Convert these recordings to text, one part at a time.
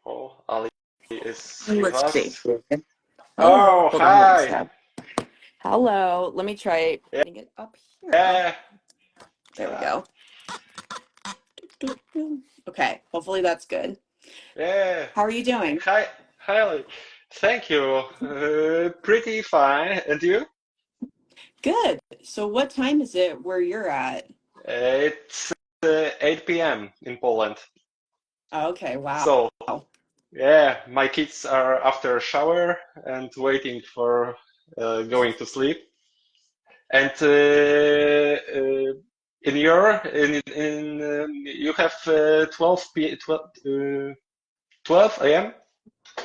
Oh, Ali is with Let's see. us. Oh, Oh, hold on one hi. step. Hello. Let me try Yeah, putting it up here. yeah, There we go. Okay. Hopefully that's good. yeah. How are you doing? Hi, Ali. Thank you. Pretty fine. And you? Good. So what time is it where you're at? It's 8 p.m. in Poland. Okay. Wow. So, yeah, my kids are after a shower and waiting for going to sleep. And you have 12 a.m.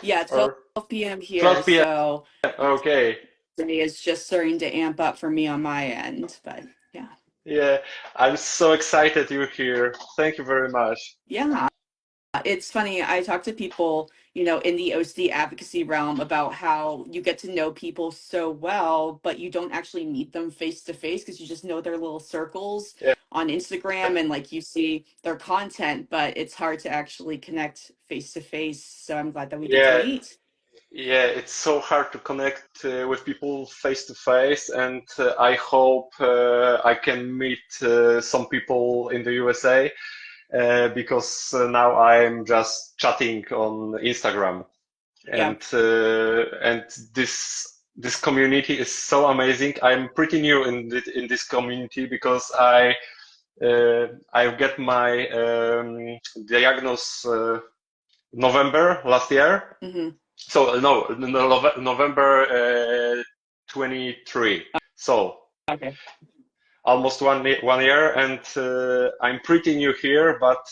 Yeah, 12 or p.m. here. 12 p.m. So Okay. day is just starting to amp up for me on my end. But yeah. Yeah, I'm so excited you're here. Thank you very much. Yeah. It's funny, I talk to people, in the OCD advocacy realm about how you get to know people so well, but you don't actually meet them face to face because you just know their little circles Yeah, on Instagram and like you see their content, but it's hard to actually connect face to face. So I'm glad that we get to yeah, meet. yeah. It's so hard to connect with people face to face, and I hope I can meet some people in the USA because now I'm just chatting on Instagram. Yeah. And this community is so amazing. I'm pretty new in this community because I get my diagnosis November last year. Hmm. So no November 23. So Okay. almost 1 year, and I'm pretty new here, but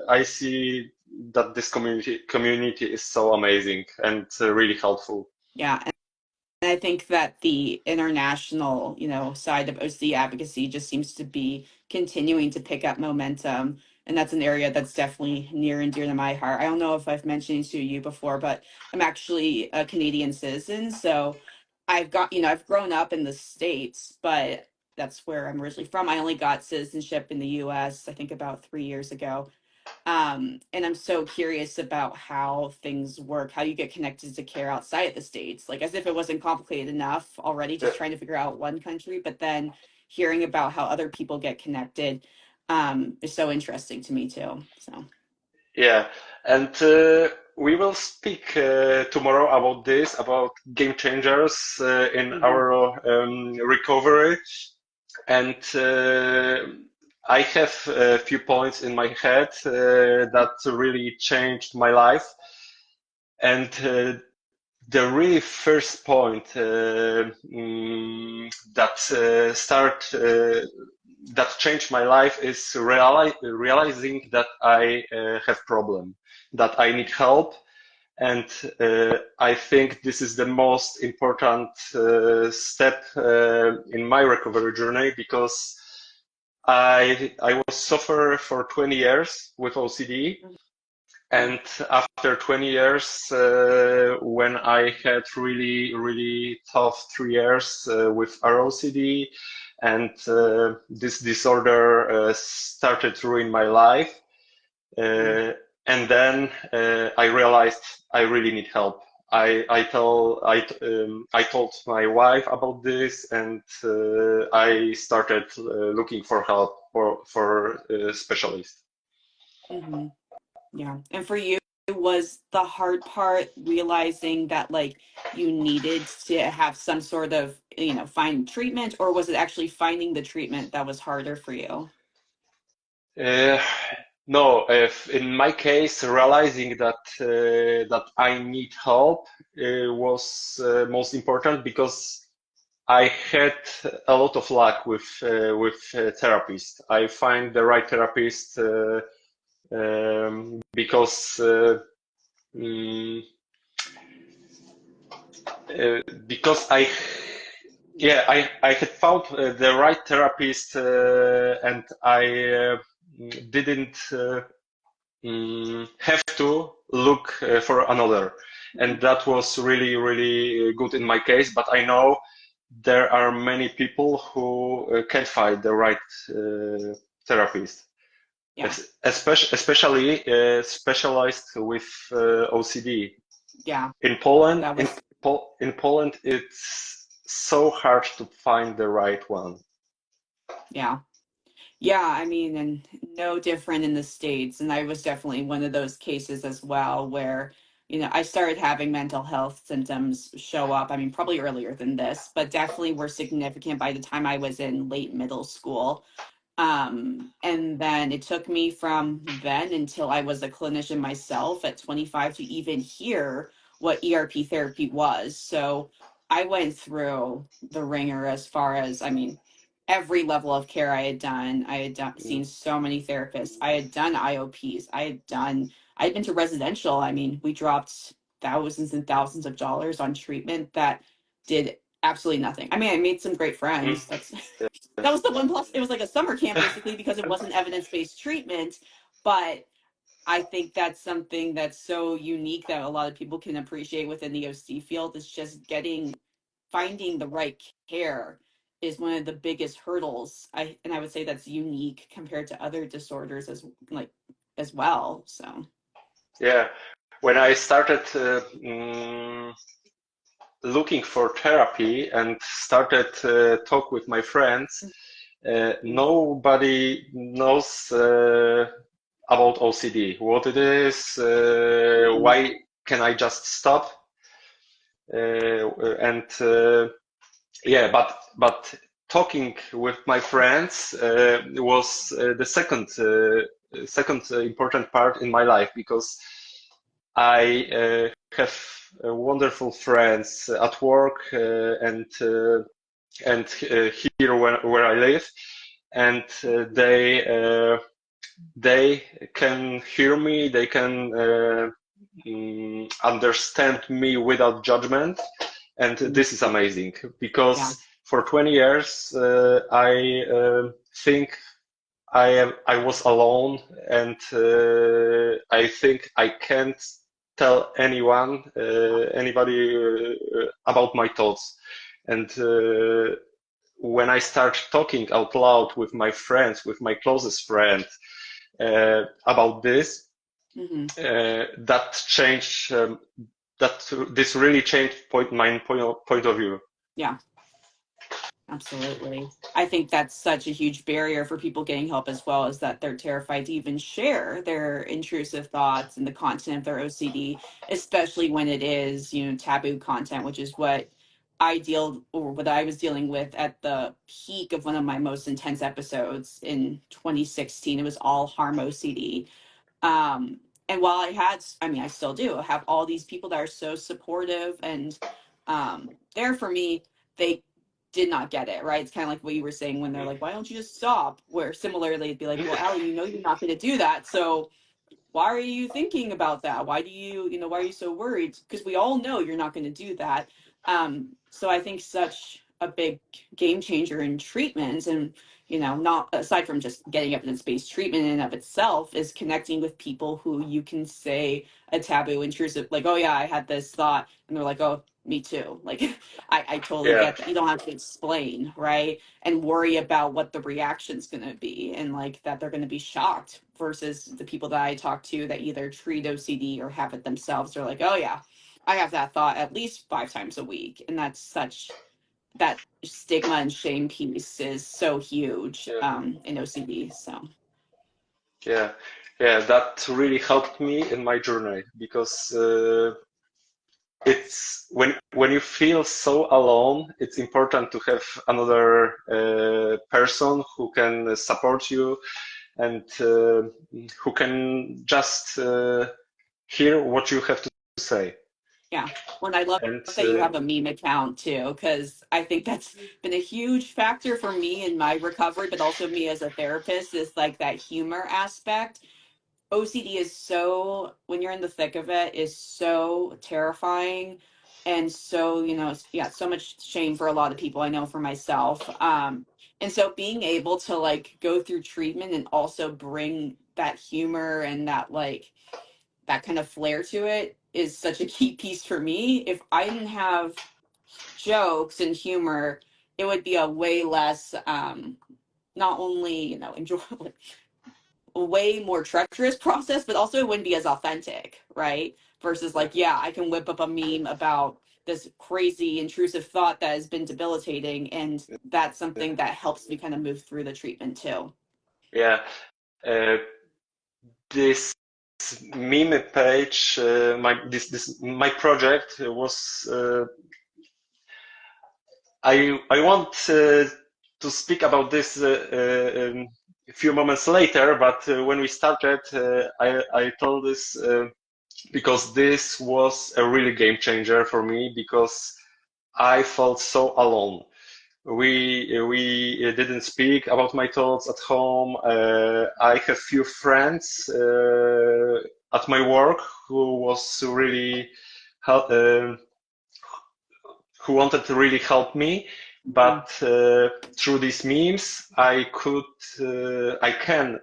I see that this community is so amazing and really helpful. Yeah. And I think that the international, side of OC advocacy just seems to be continuing to pick up momentum. And that's an area that's definitely near and dear to my heart. I don't know if I've mentioned to you before, but I'm actually a Canadian citizen. So I've grown up in the States, but that's where I'm originally from. I only got citizenship in the US, I think about 3 years ago. And I'm so curious about how things work, how you get connected to care outside of the States, like as if it wasn't complicated enough already, Yeah, just trying to figure out one country, but then hearing about how other people get connected is so interesting to me too. So, yeah. And we will speak tomorrow about this, about game changers in mhm. our recovery. And I have a few points in my head that really changed my life. And the really first point that changed my life is realizing that I have problem, that I need help, and I think this is the most important step in my recovery journey because I was suffer for 20 years with OCD, Mhm. and after 20 years, when I had really tough 3 years with ROCD, and this disorder started to ruin my life, Mhm. uh, and then I realized I really need help. I told my wife about this, and I started looking for help for a specialist. Mhm. Yeah. And for you, was the hard part realizing that like you needed to have some sort of, find treatment, or was it actually finding the treatment that was harder for you? Uh, no, if in my case, realizing that I need help was most important because I had a lot of luck with therapists. I find the right therapist because mm, because I had found the right therapist and I didn't have to look for another. And that was really good in my case. But I know there are many people who can't find the right therapist. Yeah, especially specialized with OCD. yeah, In Poland, that was, In Poland, it's so hard to find the right one. yeah. Yeah, I mean, and no different in the States. And I was definitely one of those cases as well where, I started having mental health symptoms show up. I mean, probably earlier than this, but definitely were significant by the time I was in late middle school. And then it took me from then until I was a clinician myself at 25 to even hear what ERP therapy was. So I went through the ringer as far as, I mean, every level of care I had done. Mm. Seen so many therapists. I had done IOPs. I'd been to residential. I mean, we dropped thousands and thousands of dollars on treatment that did absolutely nothing. I mean, I made some great Mm. friends. That was the one plus. It was like a summer camp basically because it wasn't evidence-based treatment, but I think that's something that's so unique that a lot of people can appreciate within the OC field is just finding the right care is one of the biggest hurdles. I would say that's unique compared to other disorders as well. So Yeah, when I started looking for therapy and started talk with my friends, nobody knows about OCD, what it is, Mhm. why can I just stop, and yeah, but talking with my friends was the second important part in my life because I have wonderful friends at work and here where I live, and they can hear me, they can understand me without judgment, and this is amazing Yeah. because for 20 years I think I was alone, and I think I can't tell anybody about my thoughts. And when I start talking out loud with my friends, with my closest friend, about this, Hmm. that changed. That this really changed my point of view. Yeah. Absolutely. I think that's such a huge barrier for people getting help as well, is that they're terrified to even share their intrusive thoughts and the content of their OCD, especially when it is, taboo content, which is what I was dealing with at the peak of one of my most intense episodes in 2016. It was all harm OCD. And while I mean, I still do have all these people that are so supportive and there for me, they did not get it, right? It's kind of like what you were saying when they're like, why don't you just stop? Where similarly, it'd be like, well, Allie, you're not going to do that. So why are you thinking about that? Why are you so worried? Because we all know you're not going to do that. So I think such a big game changer in treatments and, not aside from just getting evidence-based treatment in and of itself is connecting with people who you can say a taboo intrusive, like, oh yeah, I had this thought. And they're like, oh, me too. Like, I totally Yeah, get that. You don't have to explain, right? And worry about what the reaction's going to be and like that they're going to be shocked versus the people that I talk to that either treat OCD or have it themselves. They're like, oh, yeah, I have that thought at least 5 times a week. And that's such that stigma and shame piece is so huge yeah, in OCD. So, yeah, yeah. That really helped me in my journey because it's when you feel so alone, it's important to have another person who can support you and who can just hear what you have to say. yeah. When I love And that you have a meme account too, because I think that's been a huge factor for me in my recovery, but also me as a therapist is like that humor aspect. OCD is so, when you're in the thick of it, is so terrifying. And so, yeah, so much shame for a lot of people. I know for myself. And so being able to like go through treatment and also bring that humor and that kind of flair to it is such a key piece for me. If I didn't have jokes and humor, it would be a way less, not only, enjoyable, a way more treacherous process, but also it wouldn't be as authentic, right? Versus like, yeah, I can whip up a meme about this crazy intrusive thought that has been debilitating, and that's something that helps me kind of move through the treatment too. Yeah. Uh, this meme page, my project was. I want to speak about this a few moments later, but when we started, I told this because this was a really game changer for me because I felt so alone. We didn't speak about my thoughts at home. I have few friends at my work who was really help, who wanted to really help me, but through these memes, I can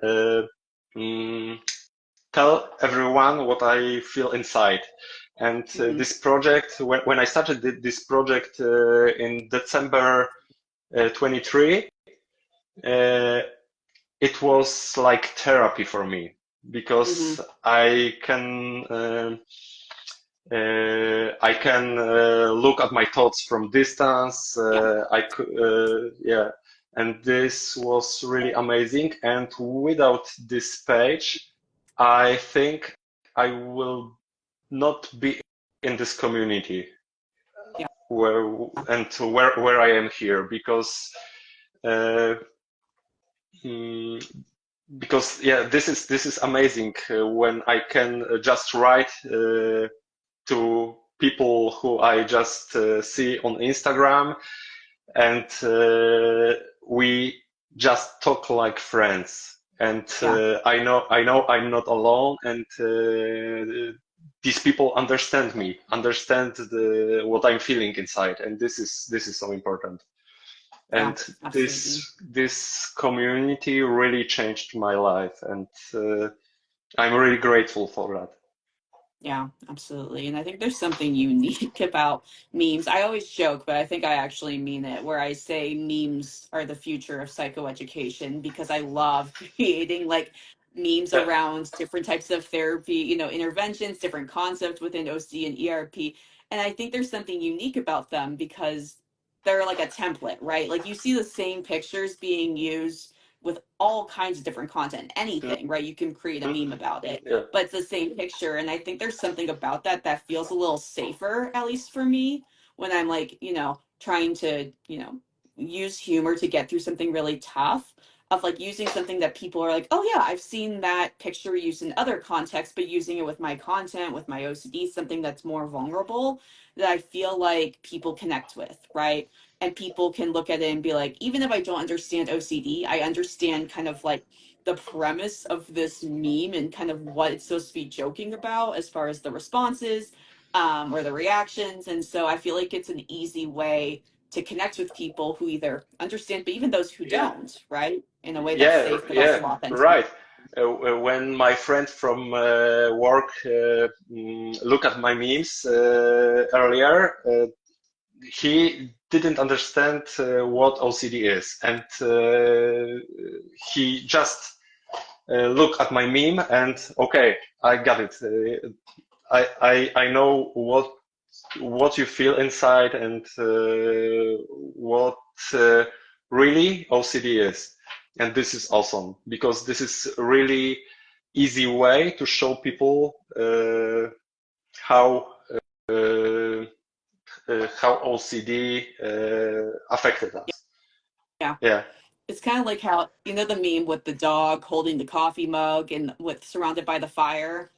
mm, tell everyone what I feel inside. And this project, when I started this project in December 23, it was like therapy for me because I can look at my thoughts from distance. Yeah. I could, yeah, and this was really amazing. And without this page, I think I will not be in this community Yeah. where I am here uh, mm, because yeah, this is amazing when I can just write to people who I just see on Instagram, and we just talk like friends. And Yeah. I know I'm not alone, and these people understand me, understand what I'm feeling inside, and this is so important. Yeah. And Absolutely. this community really changed my life, and I'm really grateful for that. Yeah, absolutely. And I think there's something unique about memes. I always joke, but I think I actually mean it, where I say memes are the future of psychoeducation because I love creating like memes Yeah, around different types of therapy, you know, interventions, different concepts within OCD and ERP. And I think there's something unique about them because they're like a template, right? Like you see the same pictures being used with all kinds of different content, anything, right? You can create a meme about it, yeah, but it's the same picture. And I think there's something about that that feels a little safer, at least for me, when I'm like, you know, trying to, you know, use humor to get through something really tough, of like using something that people are like, oh yeah, I've seen that picture used in other contexts, but using it with my content, with my OCD, something that's more vulnerable that I feel like people connect with, right? And people can look at it and be like, even if I don't understand OCD, I understand kind of like the premise of this meme and kind of what it's supposed to be joking about as far as the responses or the reactions. And so I feel like it's an easy way to connect with people who either understand, but even those who yeah. don't, right? In a way that's Yeah, safe, but yeah, also authentic. right. When my friend from work look at my memes earlier, he didn't understand what OCD is, and he just look at my meme and okay, I got it. I know what you feel inside and what really OCD is. And this is awesome because this is a really easy way to show people how uh, how OCD affected us. Yeah. Yeah, It's kind of like how, you know, the meme with the dog holding the coffee mug and with surrounded by the fire.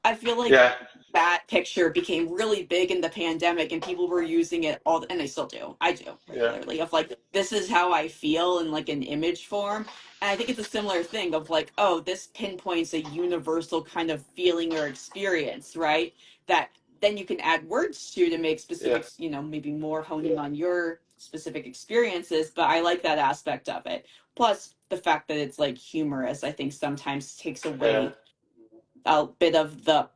I feel like yeah, that picture became really big in the pandemic and people were using it and they still do. I do yeah, regularly of like, this is how I feel in like an image form. And I think it's a similar thing of like, oh, this pinpoints a universal kind of feeling or experience, right? That then you can add words to make yeah, specifics, you know, maybe more honing on your specific experiences. But I like that aspect of it. Plus the fact that it's like humorous, I think sometimes takes yeah, away a bit of the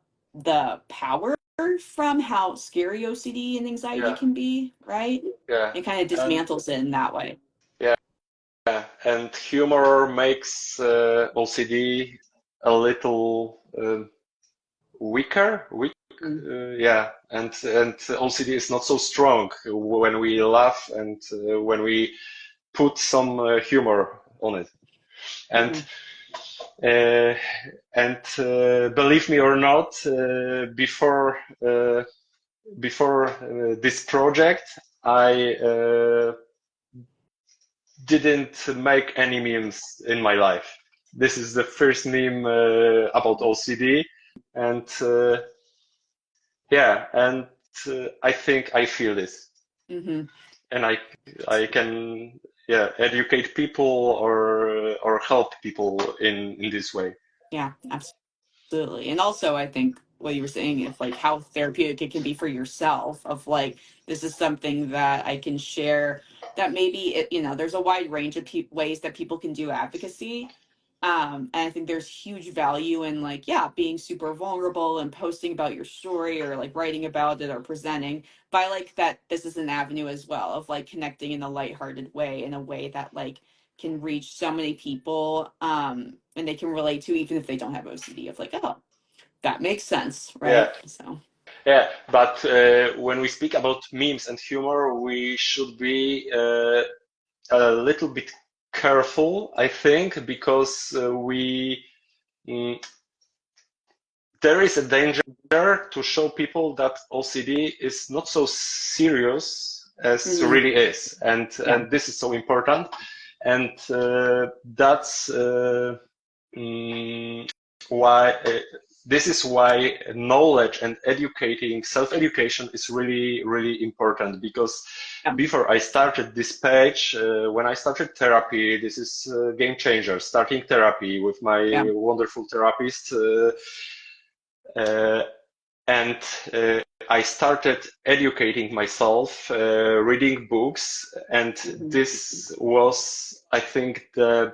power from how scary OCD and anxiety yeah, can be, right? yeah. It kind of And dismantles it in that way. yeah, and humor makes OCD a little weak. Mm. Yeah, and OCD is not so strong when we laugh and when we put some humor on it. And Mhm. uh, believe me or not, before this project, I didn't make any memes in my life. This is the first meme about OCD, and yeah, and I think I feel this, Mhm. and I can educate people or help people in this way. Yeah, absolutely. And also, I think what you were saying of like how therapeutic it can be for yourself, of like, this is something that I can share, that maybe it, there's a wide range of ways that people can do advocacy. And I think there's huge value in like, yeah, being super vulnerable and posting about your story or like writing about it or presenting. But I like that this is an avenue as well of like connecting in a lighthearted way, in a way that like can reach so many people, and they can relate to, even if they don't have OCD, of like, oh, that makes sense, Yeah, right? So yeah. But when we speak about memes and humor, we should be a little bit careful, I think, because mm, there is a danger to show people that OCD is not so serious as mhm, really is, yeah, and this is so important, and that's mm, why this is why knowledge and educating self-education is really important, because yeah, before I started this page, when I started therapy, this is a game changer, starting therapy with my yeah, wonderful therapist, uh, and I started educating myself, reading books, and mhm, this was, I think, the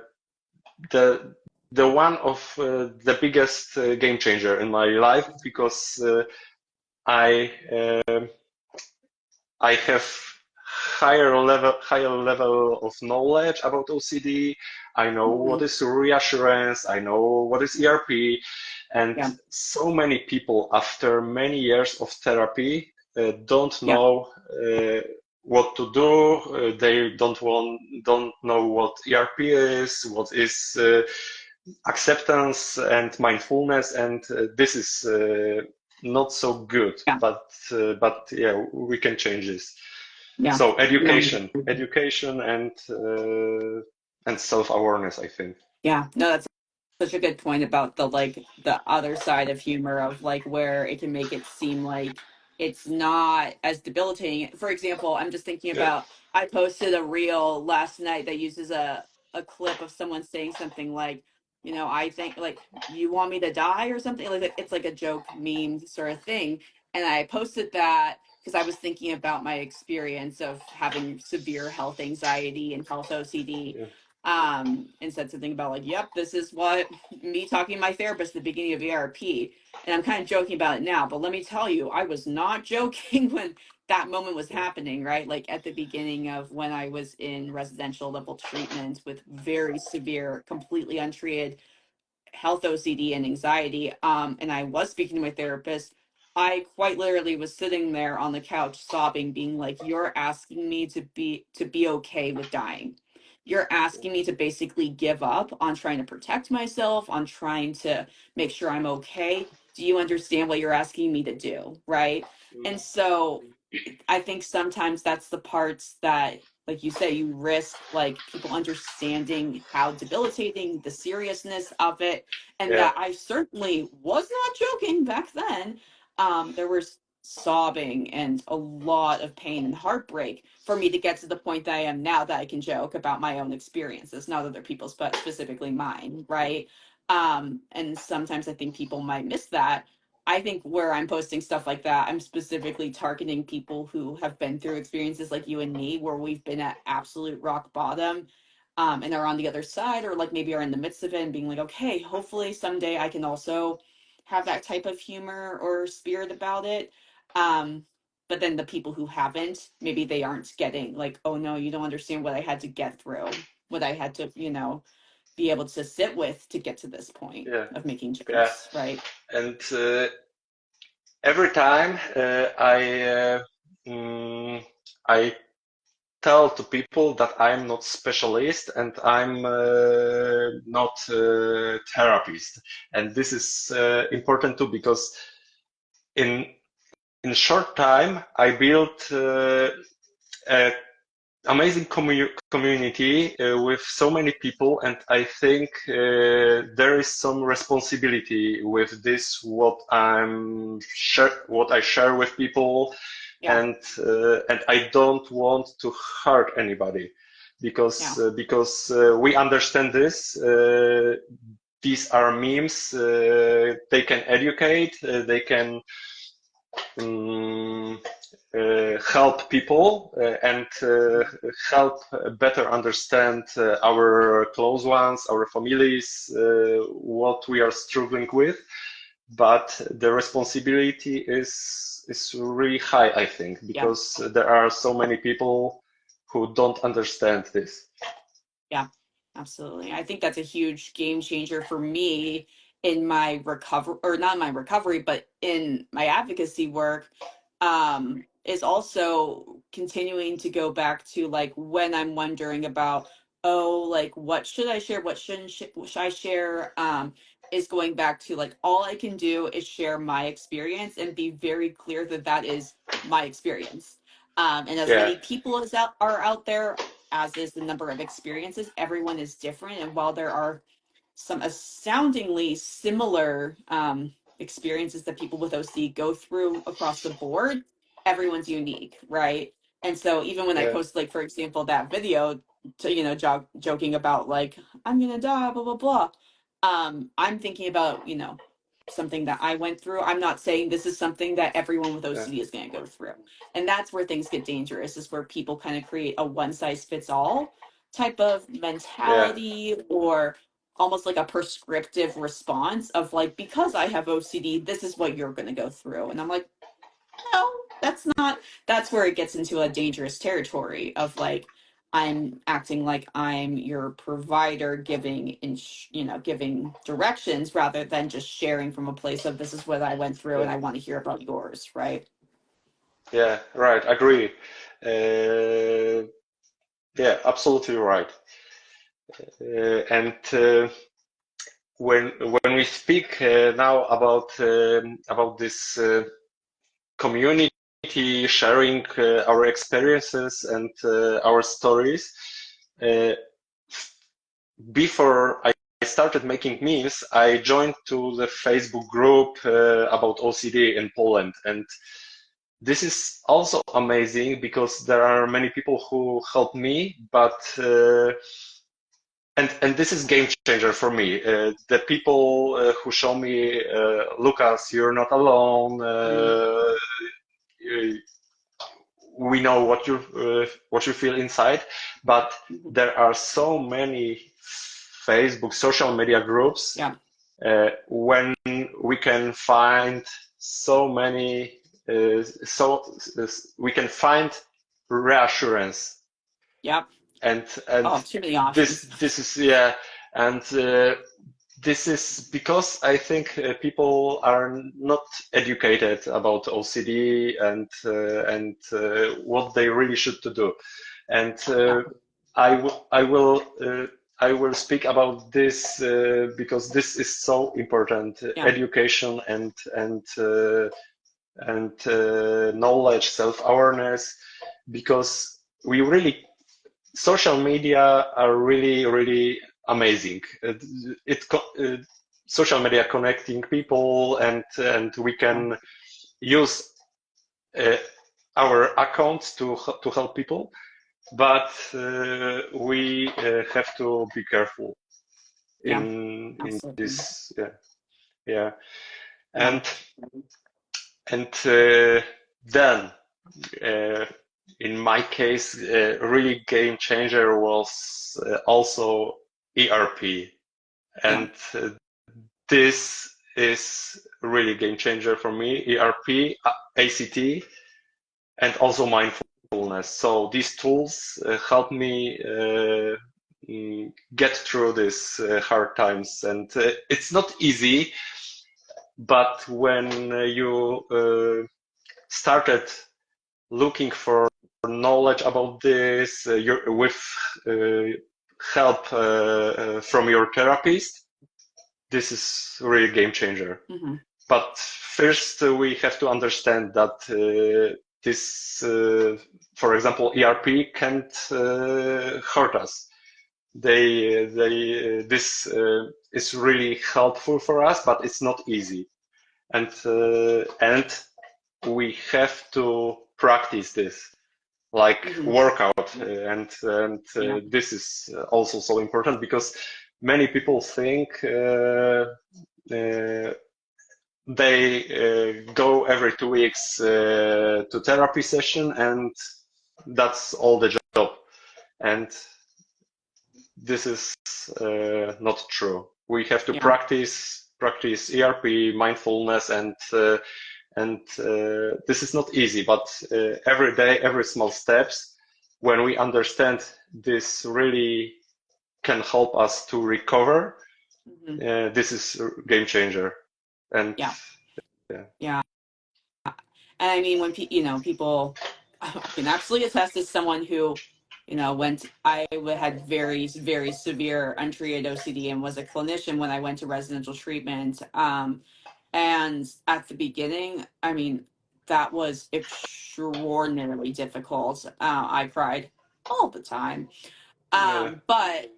the one of the biggest game changer in my life, because I I have higher level of knowledge about OCD. I know what mhm, is reassurance. I know what is ERP, and yeah, so many people after many years of therapy don't yeah, know what to do. They don't know what ERP is, what is acceptance and mindfulness, and this is not so good. yeah, But yeah, we can change this. yeah, So no, education, and self-awareness, I think. yeah, no, that's such a good point about the like the other side of humor, of like where it can make it seem like it's not as debilitating. For example, I'm just thinking Yeah, about, I posted a reel last night that uses a clip of someone saying something like, I think like, you want me to die or something, like it's like a joke meme sort of thing. And I posted that because I was thinking about my experience of having severe health anxiety and health OCD, yeah, and said something about like, yep, this is what me talking to my therapist at the beginning of ERP. And I'm kind of joking about it now, but let me tell you, I was not joking when that moment was yeah, happening, right? Like at the beginning of when I was in residential level treatment with very severe, completely untreated health OCD and anxiety, and I was speaking to my therapist, I quite literally was sitting there on the couch sobbing, being like, you're asking me to be okay with dying. You're yeah, asking me to basically give up on trying to protect myself, on trying to make sure I'm okay. Do you understand what you're asking me to do? Right. And so I think sometimes that's the parts that, like you say, you risk like people understanding how debilitating the seriousness of it. And yeah, that I certainly was not joking back then. There was sobbing and a lot of pain and heartbreak for me to get to the point that I am now, that I can joke about my own experiences, not other people's, but specifically mine, right? And sometimes I think people might miss that. I think where I'm posting stuff like that, I'm specifically targeting people who have been through experiences like you and me, where we've been at absolute rock bottom, and are on the other side, or like maybe are in the midst of it and being like, okay, hopefully someday I can also have that type of humor or spirit about it. Um, but then the people who haven't, maybe they aren't getting like, oh no, you don't understand what I had to get through. what I had to, be able to sit with to get to this point yeah, of making yeah. change, right? And every time I tell to people that I'm not specialist and I'm not therapist, and this is important too because in short time I built a amazing community with so many people, and I think there is some responsibility with this what what I share with people, Yeah, and I don't want to hurt anybody yeah, because we understand this. These are memes. They can educate. They can um, help people and help better understand our close ones, our families, what we are struggling with. But the responsibility is really high, I think, yeah. because there are so many people who don't understand this. Yeah, absolutely. I think that's a huge game changer for me in my recovery, or not my recovery, but in my advocacy work, is also continuing to go back to like when I'm wondering about, oh, like what should I share, what should I share? Is going back to like all I can do is share my experience and be very clear that that is my experience. And as Yeah, many people as are out there, as is the number of experiences. Everyone is different. And while there are some astoundingly similar experiences that people with OC go through across the board, everyone's unique, right? And so even when I yeah, post, like, for example, that video to, joking about like, I'm gonna die, blah, blah, blah. I'm thinking about, something that I went through. I'm not saying this is something that everyone with yeah, OCD is going to go through. And that's where things get dangerous, is where people kind of create a one size fits all type of yeah, mentality, or almost like a prescriptive response of like, because I have OCD, this is what you're going to go through. And I'm like, no, that's not. That's where it gets into a dangerous territory of like, I'm acting like I'm your provider, giving directions rather than just sharing from a place of, this is what I went through yeah, and I want to hear about yours, right? yeah, right, agree. Uh, yeah, absolutely right. And when we speak now about this community sharing our experiences and our stories, uh, before I started making memes, I joined to the Facebook group about OCD in Poland, and this is also amazing because there are many people who help me, but and this is game changer for me. The people who show me, Lucas, you're not alone. Mm, We know what you feel inside, but mhm. there are so many Facebook social media groups Yeah, when we can find so many we can find reassurance yeah. and Oh, too many options. this is yeah and this is because I think people are not educated about OCD and what they really should to do. And Yeah, I will speak about this because this is so important. yeah, Education and knowledge, self-awareness, because we really social media are really amazing. Social media connecting people, and we yeah, can use uh, our accounts to help people, but we have to be careful yeah. in Absolutely. this. Yeah, yeah, Yeah, and then. Uh, in my case, really game changer was also ERP, yeah, and this is really game changer for me. ERP, ACT, and also mindfulness. So these tools help me get through these hard times. And it's not easy, but when you started looking for knowledge about this with help from your therapist, this is really a game changer. Mm-hmm. But first, we have to understand that this, for example, ERP can't hurt us. This is really helpful for us, but it's not easy, and we have to practice this, like Mm-hmm. workout, Yeah. this is also so important because many people think they go every 2 weeks to therapy session and that's all the job. And this is not true. We have to Yeah. practice ERP, mindfulness, and this is not easy. But every day, every small steps, when we understand this, really can help us to recover. Mm-hmm. This is a game changer. And Yeah. yeah, Yeah. And I mean, when people, I can absolutely attest as someone who, had very, very severe untreated OCD and was a clinician when I went to residential treatment. And at the beginning, I mean, that was extraordinarily difficult. I cried all the time. yeah, But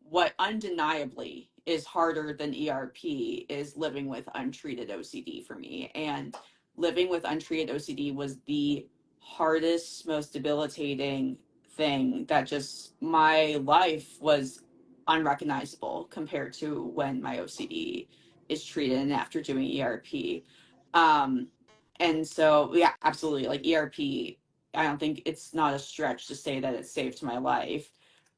what undeniably is harder than ERP is living with untreated OCD for me. And living with untreated OCD was the hardest, most debilitating thing that just my life was unrecognizable compared to when my OCD is treated and after doing ERP. Um, and so, yeah, absolutely. Like ERP, I don't think it's not a stretch to say that it saved my life.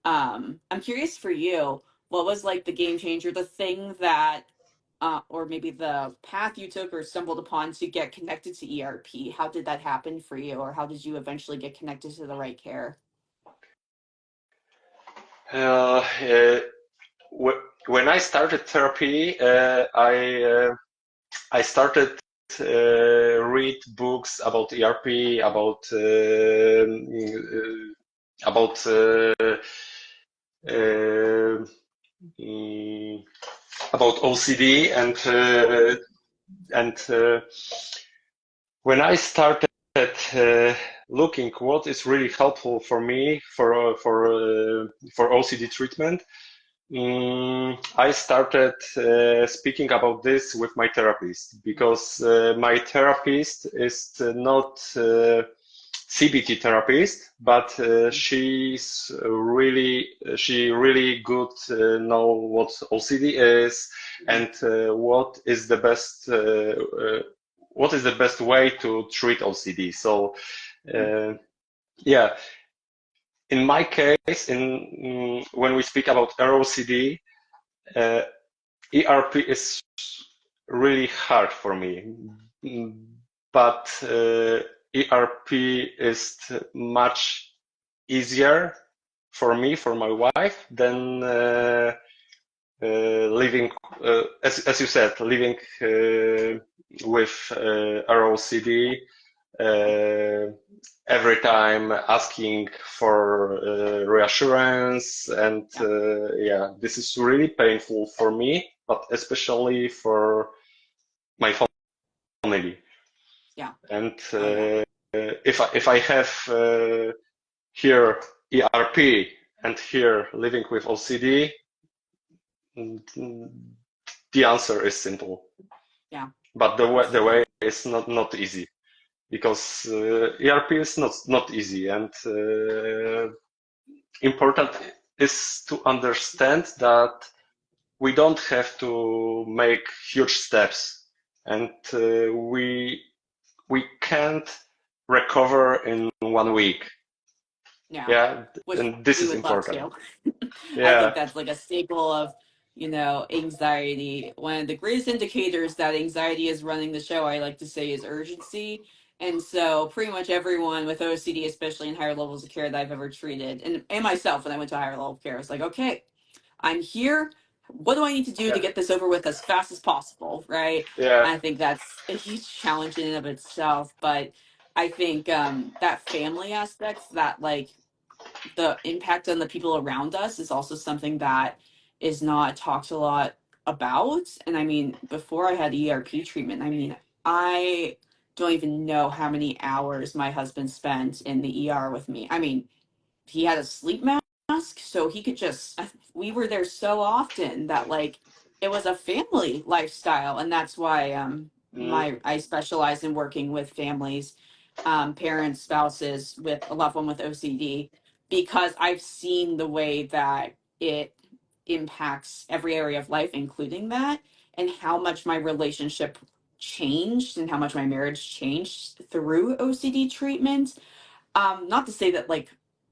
I'm curious for you, what was like the game changer, the thing that, or maybe the path you took or stumbled upon to get connected to ERP? How did that happen for you, or how did you eventually get connected to the right care? uh, uh, when I started therapy, I started read books about ERP, about uh, mm, about OCD, and when I started looking what is really helpful for me for OCD treatment, I started speaking about this with my therapist because my therapist is not CBT therapist, but she really good know what OCD is and what is the best way to treat OCD. So uh, yeah, in my case, when we speak about ROCD, uh, ERP is really hard for me, but ERP is much easier for me, for my wife, than living, as you said, living with ROCD. Uh, every time asking for reassurance, and yeah, this is really painful for me, but especially for my family. Yeah. And Oh, yeah. if I have here ERP and here living with OCD, the answer is simple, Yeah. but the way Absolutely. is not easy because ERP is not easy, and important is to understand that we don't have to make huge steps, and we can't recover in 1 week. Yeah. Yeah, Which and this we is would love important. to. I think Yeah, that's like a staple of, anxiety. One of the greatest indicators that anxiety is running the show, I like to say, is urgency. And so pretty much everyone with OCD, especially in higher levels of care that I've ever treated, and myself when I went to higher level of care, I was like, okay, I'm here. What do I need to do to Yeah, get this over with as fast as possible? Right. yeah, I think that's a huge challenge in and of itself. But I think that family aspect, that like the impact on the people around us is also something that is not talked a lot about. And I mean, before I had ERP treatment, I mean, I don't even know how many hours my husband spent in the ER with me. I mean, he had a sleep mask, so he could just, we were there so often that like it was a family lifestyle. And that's why mm, I specialize in working with families, parents, spouses with a loved one with OCD, because I've seen the way that it impacts every area of life, including that, and how much my relationship changed and how much my marriage changed through OCD treatment. Not to say that like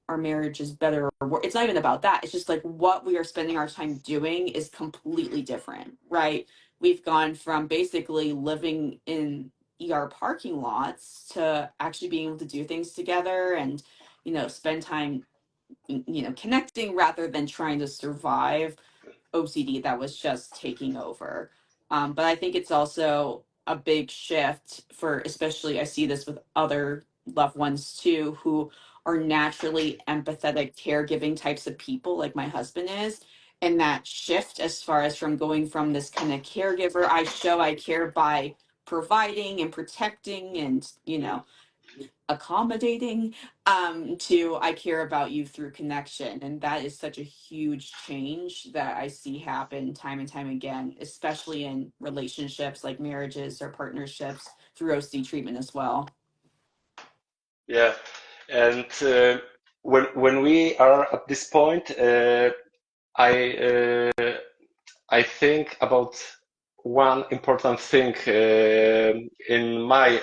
our marriage is better or worse. It's not even about that. It's just like what we are spending our time doing is completely different, right? We've gone from basically living in ER parking lots to actually being able to do things together and, spend time, connecting rather than trying to survive OCD that was just taking over. But I think it's also a big shift for, especially, I see this with other loved ones too, who are naturally empathetic, caregiving types of people, like my husband is. And that shift, as far as from going from this kind of caregiver, I show I care by providing and protecting and, mm, accommodating, to I care about you through connection. And that is such a huge change that I see happen time and time again, especially in relationships like marriages or partnerships through OC treatment as well. yeah. And when we are at this point, I I think about one important thing in my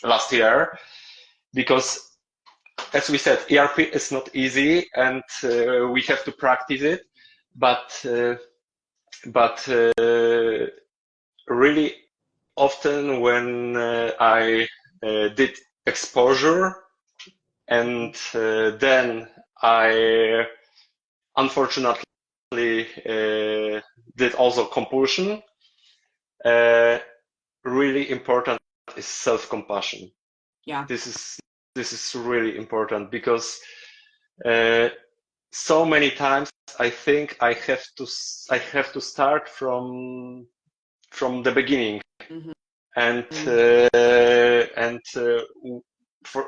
last year, because as we said, ERP is not easy and we have to practice it, but really often when I did exposure and then I unfortunately did also compulsion, uh, really important is self-compassion. Yeah. This is this is really important because uh, so many times I think I have to start from the beginning Hmm. and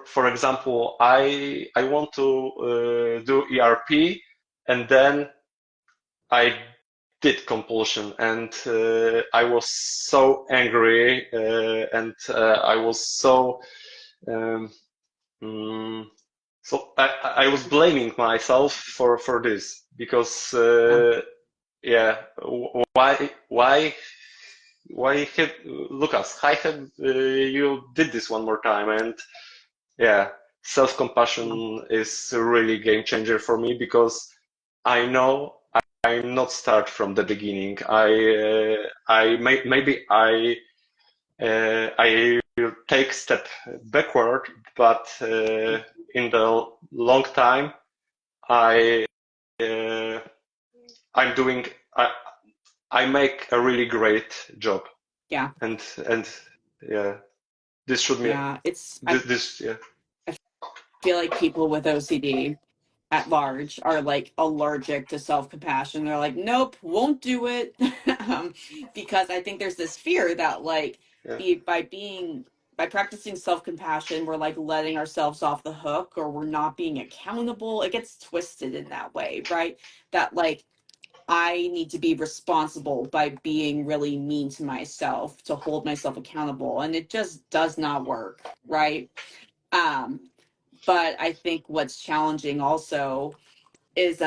for example I want to do ERP and then I did compulsion and I was so angry and I was so um, mm, so I was blaming myself for this because Yeah. yeah why have Lucas why have you did this one more time and yeah Yeah. self-compassion is a really game changer for me because I know I not start from the beginning maybe I will take step backward but in the long time I uh, I'm doing I, I make a really great job Yeah. and yeah this should be Yeah. I this yeah feel like people with OCD at large are like allergic to self-compassion. They're like, nope, won't do it. um, because I think there's this fear that like yeah by practicing self-compassion, we're like letting ourselves off the hook or we're not being accountable. It gets twisted in that way, right? That like I need to be responsible by being really mean to myself to hold myself accountable. And it just does not work, right? Um, but I think what's challenging also is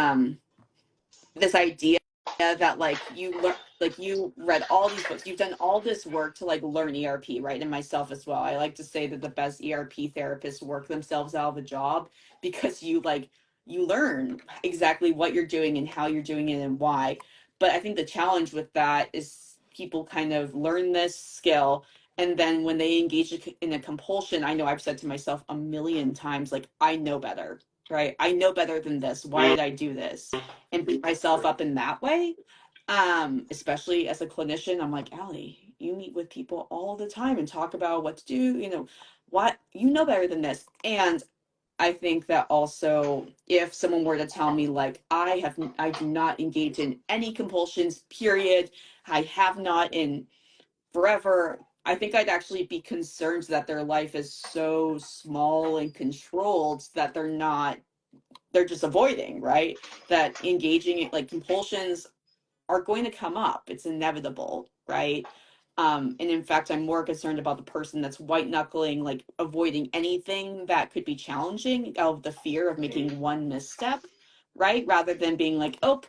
this idea that like you learn, like you read all these books, you've done all this work to like learn ERP, right? And myself as well. I like to say that the best ERP therapists work themselves out of a job because you learn exactly what you're doing and how you're doing it and why. But I think the challenge with that is people kind of learn this skill And then when they engage in a compulsion, I know I've said to myself a million times, like, I know better, right? I know better than this. Why Mm, did I do this? And beat myself up in that way. Especially as a clinician, I'm like, Allie, you meet with people all the time and talk about what to do, what you know better than this. And I think that also if someone were to tell me like I do not engage in any compulsions, period. I have not in forever. I think I'd actually be concerned that their life is so small and controlled that they're just avoiding, right? That engaging in like compulsions are going to come up. It's inevitable, right? And in fact, I'm more concerned about the person that's white knuckling, like avoiding anything that could be challenging out of the fear of mm, making one misstep, right? Rather than being like, oh,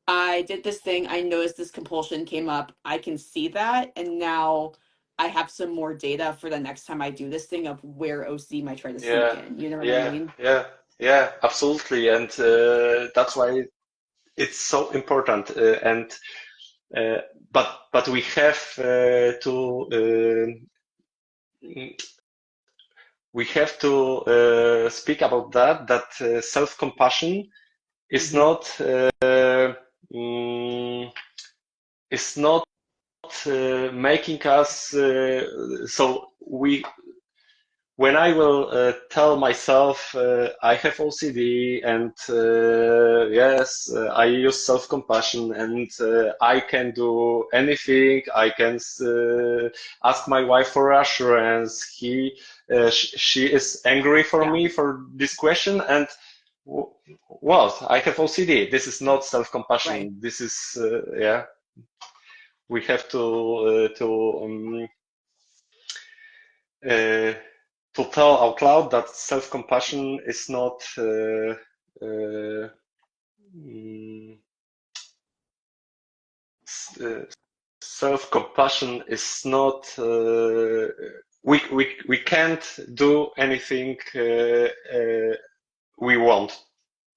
I did this thing. I noticed this compulsion came up. I can see that. And now I have some more data for the next time I do this thing of where OCD might try to sneak yeah, in. You know what I yeah, mean? yeah, yeah, absolutely. And that's why it's so important. And uh, but we have to speak about that self-compassion is Hmm. not mm, is not making us so we when I will tell myself I have OCD and yes, I use self-compassion and I can do anything. I can ask my wife for reassurance. She is angry for Yeah, me for this question and w- what? I have OCD. This is not right. self-compassion. This is yeah. We have uh, to tell out loud that self-compassion is not uh, mm, self-compassion is not we can't do anything we want.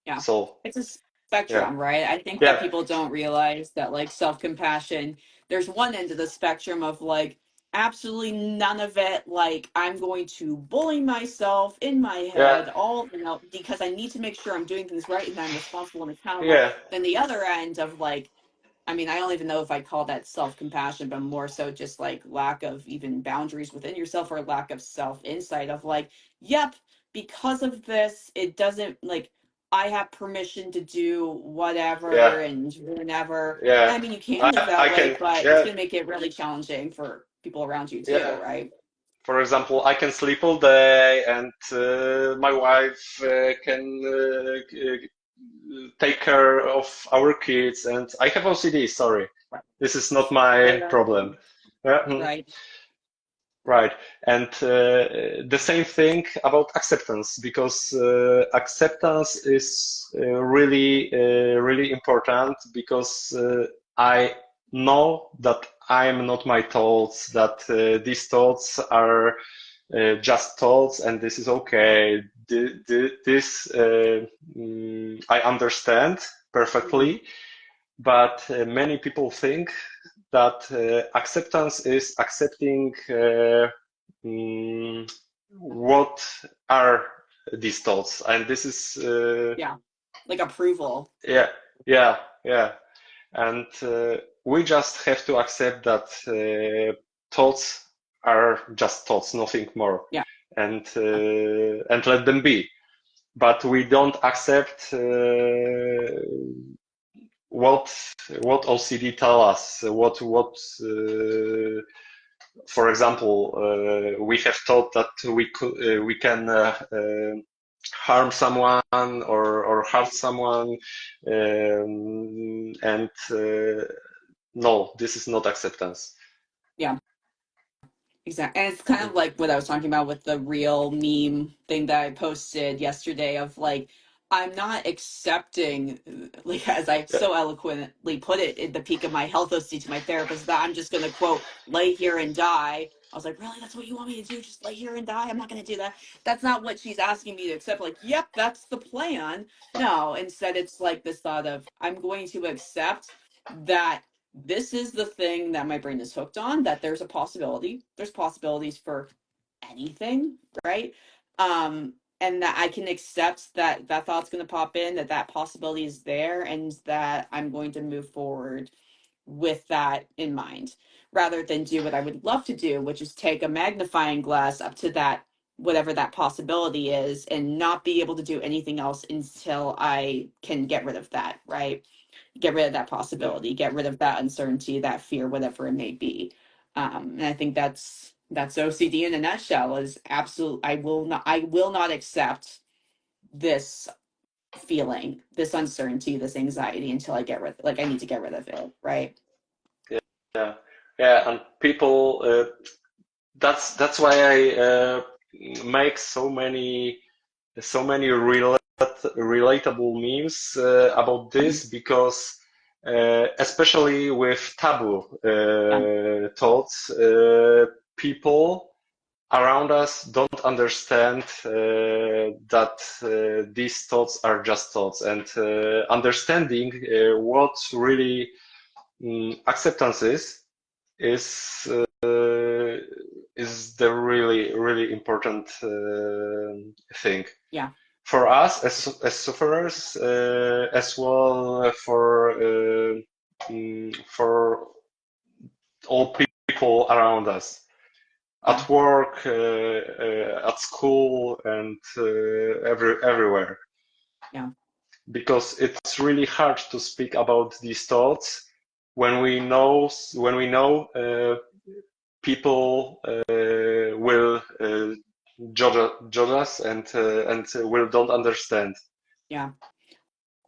Yeah. So It's a yeah, spectrum, right? I think that yeah, people don't realize that like self-compassion, there's one end of the spectrum of like absolutely none of it, like I'm going to bully myself in my yeah, head all, because I need to make sure I'm doing things right and I'm responsible and accountable. yeah, Then the other end of like I mean, I don't even know if I call that self compassion, but more so just like lack of even boundaries within yourself or lack of self insight of like, yep, because of this, it doesn't like I have permission to do yeah, whatever and whenever. yeah. I mean, you can live I that way, can, but it's yeah, going to make it really challenging for people around you too, yeah. right? For example, I can sleep all day, and my wife can take care of our kids, and I have OCD. Sorry, Right. this is not my Right. problem. Yeah, Right. right. And the same thing about acceptance, because acceptance is really important because I know that I am not my thoughts, that these thoughts are just thoughts and this is okay. This I understand Mhm. perfectly, but many people think that acceptance is accepting what are these thoughts, and this is Yeah. Like approval. yeah, yeah, yeah, and we just have to accept that thoughts are just thoughts, nothing more, Yeah. and let them be. But we don't accept what OCD tell us. For example, we have thought that we can harm someone or hurt someone, and no, this is not acceptance. Yeah. Exactly. And it's kind of like what I was talking about with the real meme thing that I posted yesterday of like, I'm not accepting, like, as I Yeah, so eloquently put it at the peak of my health OC to my therapist, that I'm just going to quote, lay here and die. I was like, really? That's what you want me to do? Just lay here and die? I'm not going to do that. That's not what she's asking me to accept. Like, yep, that's the plan. No, instead, it's like this thought of, I'm going to accept that this is the thing that my brain is hooked on, that there's a possibility. There's possibilities for anything, right? And that I can accept that that thought's going to pop in, that that possibility is there, and that I'm going to move forward with that in mind, rather than do what I would love to do, which is take a magnifying glass up to that, whatever that possibility is, and not be able to do anything else until I can get rid of that, right? Get rid of that Yeah, possibility, get rid of that uncertainty, that fear, whatever it may be. And I think that's OCD in a nutshell. Is absolute. I will not accept this feeling, this uncertainty, this anxiety until I get rid. Like I need to get rid of it, right? yeah, yeah. And people, that's why I make so many relatable memes about Mhm. this, because especially with taboo Yeah, thoughts, people around us don't understand that these thoughts are just thoughts, and understanding what really acceptance is is the really important thing yeah, for us as sufferers, as well for all people around us yeah, at work, at school, and everywhere, yeah. because it's really hard to speak about these thoughts when we know people will judge us, and will don't understand. Yeah.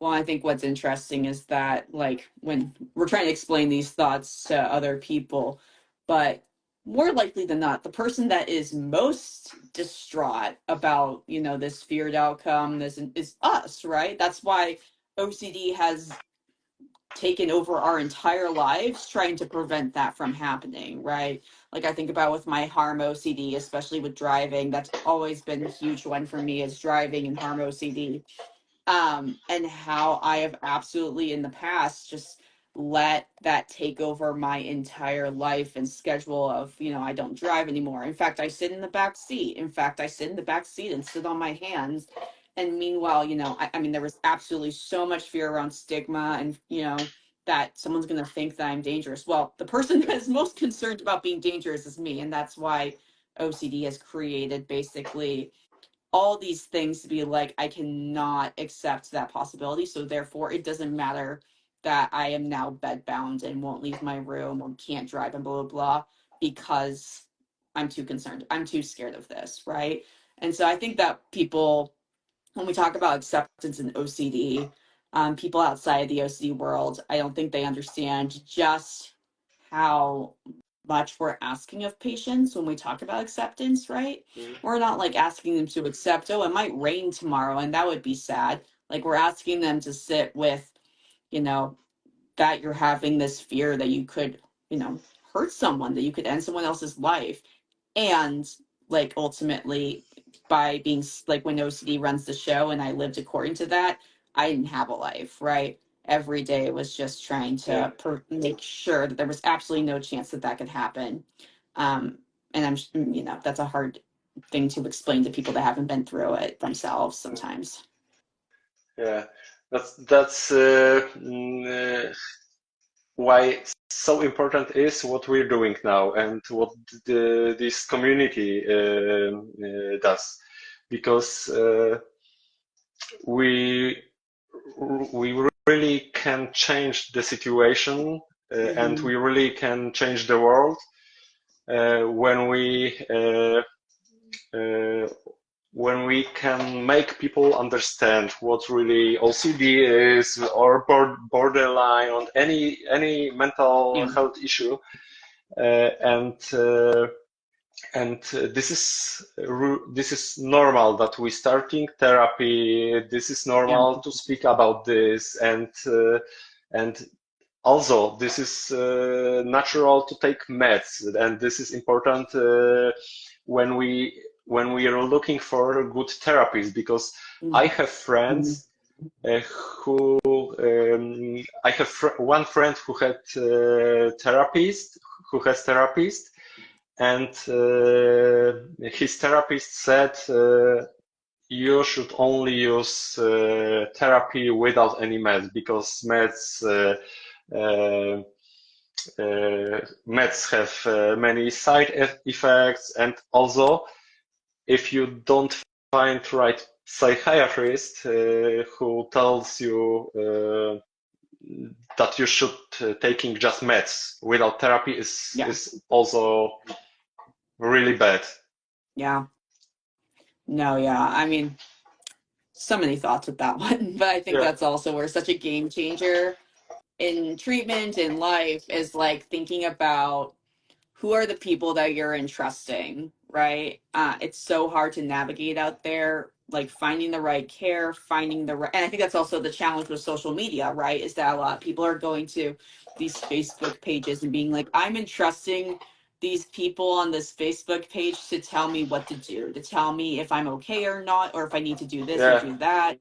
Well, I think what's interesting is that, like, when we're trying to explain these thoughts to other people, but more likely than not, the person that is most distraught about, this feared outcome, this is us, right? That's why OCD has taken over our entire lives, trying to prevent that from happening, right? Like I think about with my harm OCD, especially with driving, that's always been a huge one for me, is driving and harm OCD. And how I have absolutely in the past just let that take over my entire life and schedule of, I don't drive anymore. In fact, I sit in the back seat. In fact, I sit in the back seat and sit on my hands. And meanwhile, I mean, there was absolutely so much fear around stigma and, that someone's going to think that I'm dangerous. Well, the person that is most concerned about being dangerous is me. And that's why OCD has created basically all these things to be like, I cannot accept that possibility. So therefore, it doesn't matter that I am now bedbound and won't leave my room or can't drive and blah, blah, blah, because I'm too concerned. I'm too scared of this. Right. And so I think that people, when we talk about acceptance in OCD, people outside the OCD world, I don't think they understand just how much we're asking of patients when we talk about acceptance, right? Mm. We're not like asking them to accept, oh, it might rain tomorrow and that would be sad. Like we're asking them to sit with, you know, that you're having this fear that you could, hurt someone, that you could end someone else's life. And like ultimately, by being like when OCD runs the show and I lived according to that, I didn't have a life, right? Every day was just trying Yeah, to make sure that there was absolutely no chance that that could happen. Um, and that's a hard thing to explain to people that haven't been through it themselves sometimes. yeah. That's why so important is what we're doing now, and what this community does, because we we really can change the situation, and Hmm. we really can change the world when uh, we can make people understand what really OCD is, or borderline, on any mental Yeah, health issue, uh, and uh, and this is normal that we starting therapy. This is yeah, normal to speak about this, and also this is natural to take meds, and this is important when we are looking for good therapies, because I mm, have mhm, friends uh, who I have one friend who had who has therapist, and his therapist said you should only use therapy without any meds because uh, meds have many side effects, and also if you don't find right psychiatrist who tells you that you should taking just meds without therapy Yeah. is also really bad. Yeah. No, yeah. I mean, so many thoughts with that one, but I think Yeah, that's also where such a game changer in treatment in life is like thinking about who are the people that you're entrusting, right? It's so hard to navigate out there, like finding the right care, finding the right, and I think that's also the challenge with social media, right? Is that a lot of people are going to these Facebook pages and being like, I'm entrusting these people on this Facebook page to tell me what to do, to tell me if I'm okay or not, or if I need to do this or yeah, do that.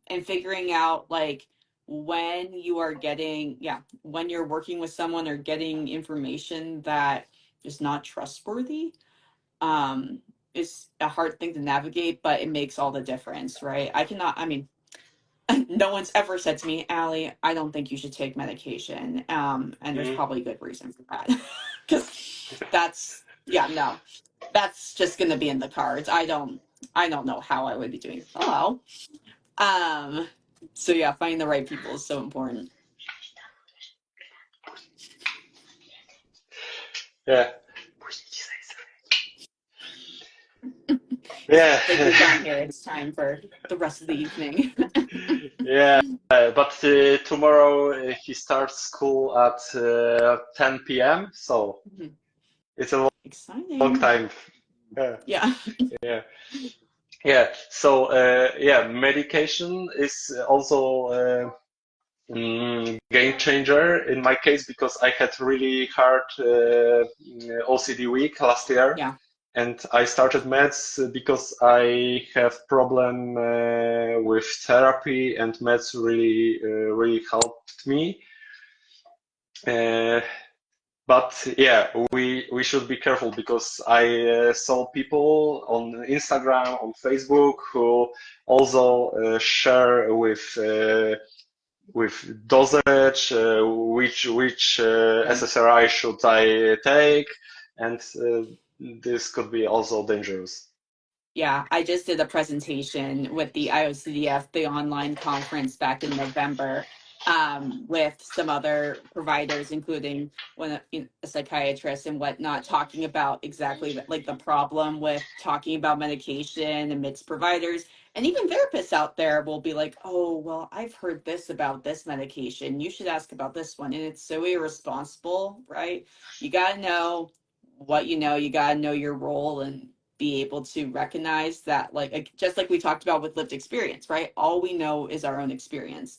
And figuring out like when you are getting, yeah, when you're working with someone or getting information that is not trustworthy, um is a hard thing to navigate, but it makes all the difference, right? I mean, no one's ever said to me, Allie, I don't think you should take medication, and there's mhm, probably good reason for that. Because that's, yeah, no, that's just going to be in the cards. I don't know how I would be doing. Oh, um, so yeah, finding the right people is so important. yeah, It's yeah, like we're done here. It's time for the rest of the evening. yeah. But tomorrow he starts school at 10 p.m. So it's a long Exciting. time. Yeah, Yeah. yeah, yeah. So yeah, medication is also game changer in my case because I had really hard OCD week last year, Yeah. and I started meds because I have problem with therapy, and meds really helped me. Uh, but yeah, we should be careful because I saw people on Instagram, on Facebook who also share with dosage, which Yeah. SSRI should I take, and this could be also dangerous. Yeah, I just did a presentation with the IOCDF, the online conference back in November, with some other providers, including a psychiatrist and whatnot, talking about exactly like the problem with talking about medication amidst providers. And even therapists out there will be like, oh, well, I've heard this about this medication. You should ask about this one. And it's so irresponsible, right? You got to know what you got to know your role and be able to recognize that, like just like we talked about with lived experience, right? All we know is our own experience.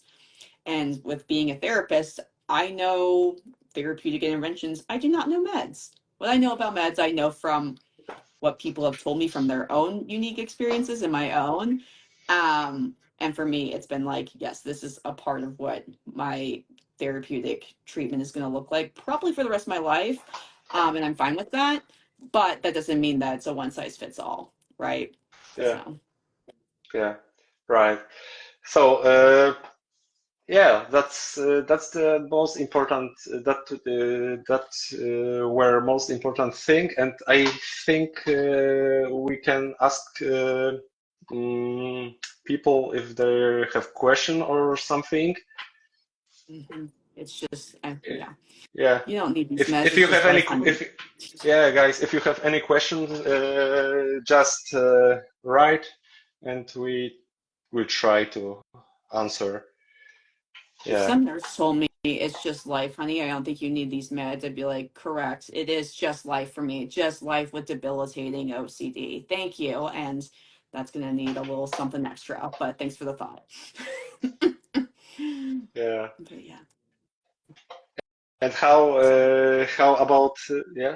And with being a therapist, I know therapeutic interventions. I do not know meds. What I know about meds, I know from what people have told me from their own unique experiences and my own. And for me, it's been like, yes, this is a part of what my therapeutic treatment is going to look like, probably for the rest of my life. And I'm fine with that. But that doesn't mean that it's a one size fits all, right? Yeah, So, yeah, right. So yeah, that's the most important were most important thing, and I think we can ask people if they have question or something. it's just, yeah, Yeah. you don't need these meds. If It's you have just any life, honey. if yeah, guys, if you have any questions, just write, and we will try to answer. If Yeah. some nurse told me it's just life, honey, I don't think you need these meds, I'd be like, correct. It is just life for me. Just life with debilitating OCD. Thank you. And that's going to need a little something extra, but thanks for the thought. Yeah. But yeah. And how about yeah?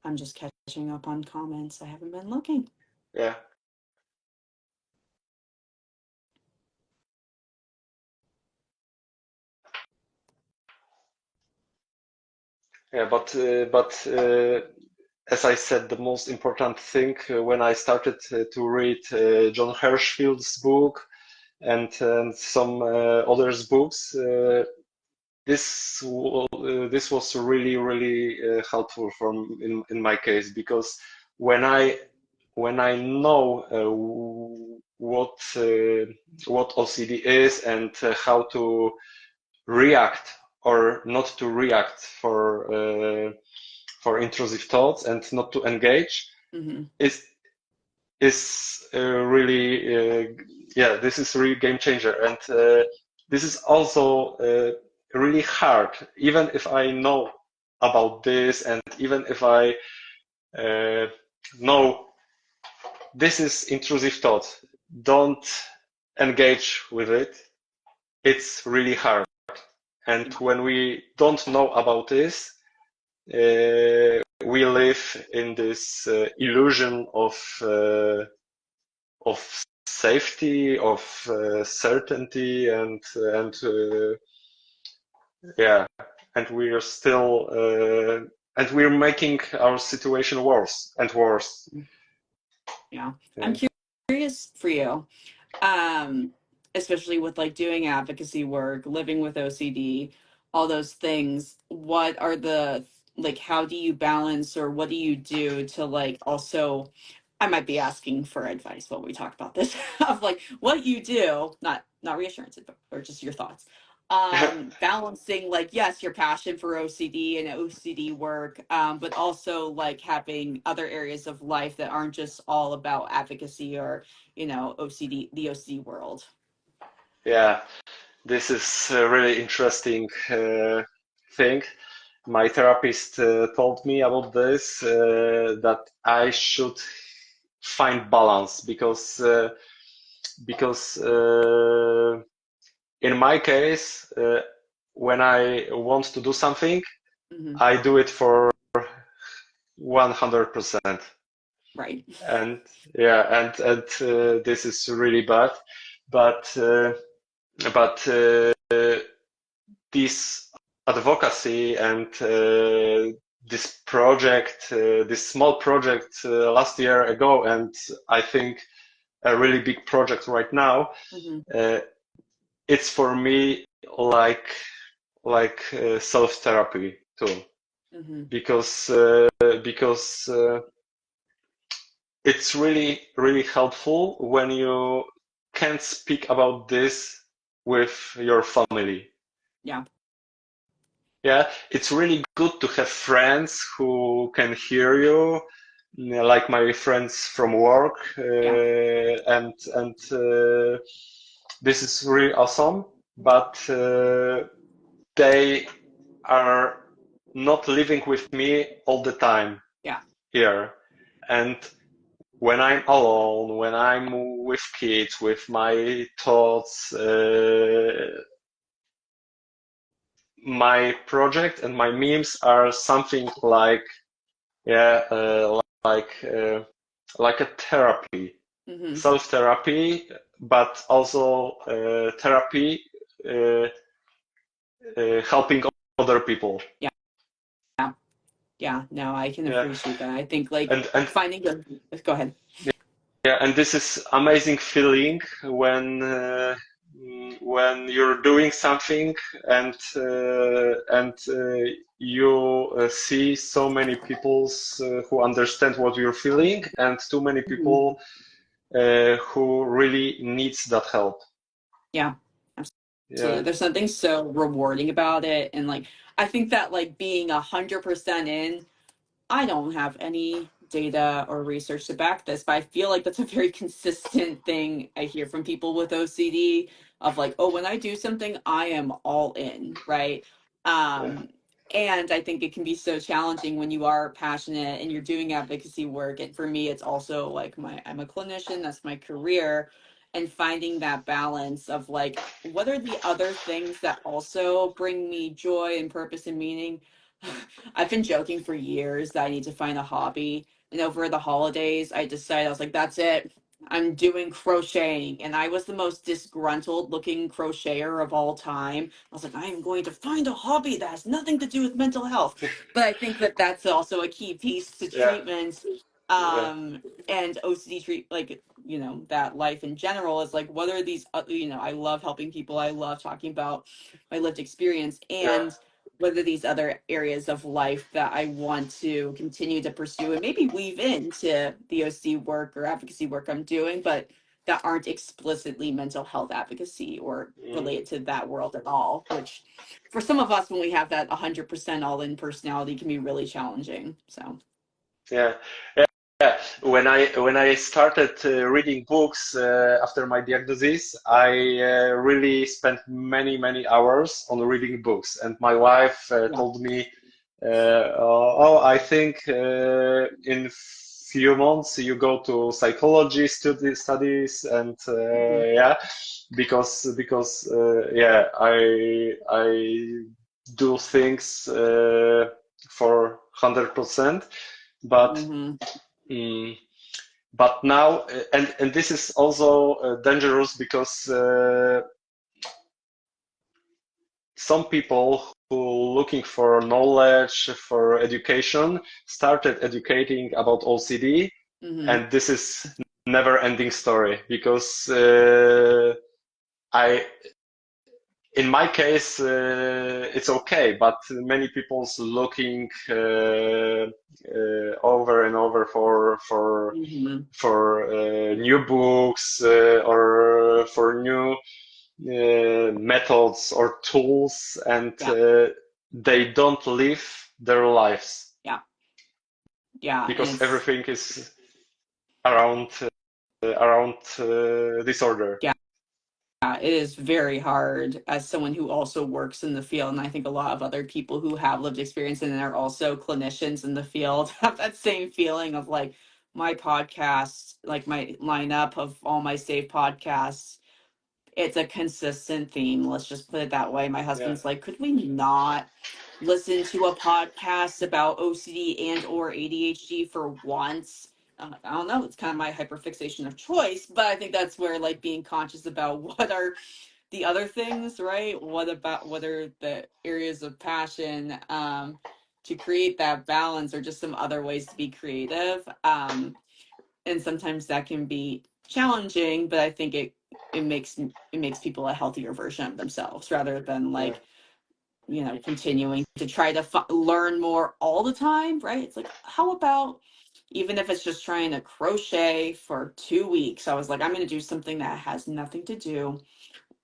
I'm just catching up on comments. I haven't been looking. Yeah. Yeah, but as I said, the most important thing when I started to read John Hirschfield's book and some others books, this was really helpful from in my case because when I know what OCD is and how to react or not to react for intrusive thoughts and not to engage Mm-hmm. is really yeah, this is really game changer, and this is also really hard even if I know about this, and even if I uh, know this is intrusive thought, don't engage with it. It's really hard, and when we don't know about this, we live in this illusion of safety, of certainty, and yeah, and we are still and we're making our situation worse and worse. Yeah. I'm Yeah. curious for you, um, especially with like doing advocacy work, living with OCD, all those things. What are the, like, how do you balance, or what do you do to like also, I might be asking for advice while we talk about this, of like what you do, not reassurance, or just your thoughts. Balancing like, yes, your passion for OCD and OCD work, but also like having other areas of life that aren't just all about advocacy or, you know, OCD, the OCD world. Yeah, this is a really interesting thing. My therapist told me about this that I should find balance because in my case, when I want to do something, Hmm. I do it for 100%. Right. And yeah, and this is really bad. But but this advocacy and this project, this small project last year ago, and I think a really big project right now, Hmm. uh, it's for me like self-therapy too, Hmm. because it's really helpful when you can't speak about this with your family. Yeah. Yeah, it's really good to have friends who can hear you, like my friends from work, Yeah. and this is really awesome. But they are not living with me all the time Yeah. here, and when I'm alone, when I'm with kids, with my thoughts, my project and my memes are something like, yeah, like a therapy, Hmm. self-therapy, but also therapy uh, helping other people. Yeah. Yeah. No, I can Yeah, appreciate that. I think like and finding a, go ahead. yeah, and this is amazing feeling when you're doing something and you see so many people's who understand what you're feeling, and too many Mhm. people who really needs that help. Yeah. Yeah, Absolutely. There's something so rewarding about it. And like, I think that like being 100% in, I don't have any data or research to back this, but I feel like that's a very consistent thing I hear from people with OCD of like, oh, when I do something, I am all in, right? yeah, Um, and I think it can be so challenging when you are passionate and you're doing advocacy work. And for me, it's also like I'm a clinician, that's my career, and finding that balance of like, what are the other things that also bring me joy and purpose and meaning, I've been joking for years that I need to find a hobby. And over the holidays, I decided, I was like, that's it. I'm doing crocheting. And I was the most disgruntled looking crocheter of all time. I was like, I am going to find a hobby that has nothing to do with mental health. But I think that that's also a key piece to Yeah, treatments. yeah, And OCD like, that life in general is like, what are these, I love helping people. I love talking about my lived experience. yeah, And what are these other areas of life that I want to continue to pursue and maybe weave into the OC work or advocacy work I'm doing, but that aren't explicitly mental health advocacy or mm, related to that world at all, which for some of us, when we have that 100% all in personality, can be really challenging. So, yeah. Yeah, when I started reading books after my diagnosis, I really spent many hours on reading books, and my wife yeah. told me, "Oh, I think in few months you go to psychology studies, and Mhm. yeah, because yeah, I do things for 100%, but." Mhm. Mm, but now, and this is also dangerous because some people who looking for knowledge for education started educating about OCD, Mhm. and this is never-ending story because I in my case, it's okay, but many people's looking over and over Mhm. for new books or for new methods or tools, and Yeah. they don't live their lives Yeah. Yeah. And because everything is around disorder. yeah. It is very hard as someone who also works in the field. And I think a lot of other people who have lived experience and are also clinicians in the field have that same feeling of like my podcast, like my lineup of all my saved podcasts. It's a consistent theme. Let's just put it that way. My Yeah, husband's like, could we not listen to a podcast about OCD and or ADHD for once? I don't know. It's kind of my hyperfixation of choice, but I think that's where like being conscious about what are the other things, right? What are the areas of passion to create that balance, or just some other ways to be creative. And sometimes that can be challenging, but I think it makes people a healthier version of themselves rather than yeah, like continuing to try to learn more all the time, right? It's like, how about even if it's just trying to crochet for 2 weeks? I was like, I'm going to do something that has nothing to do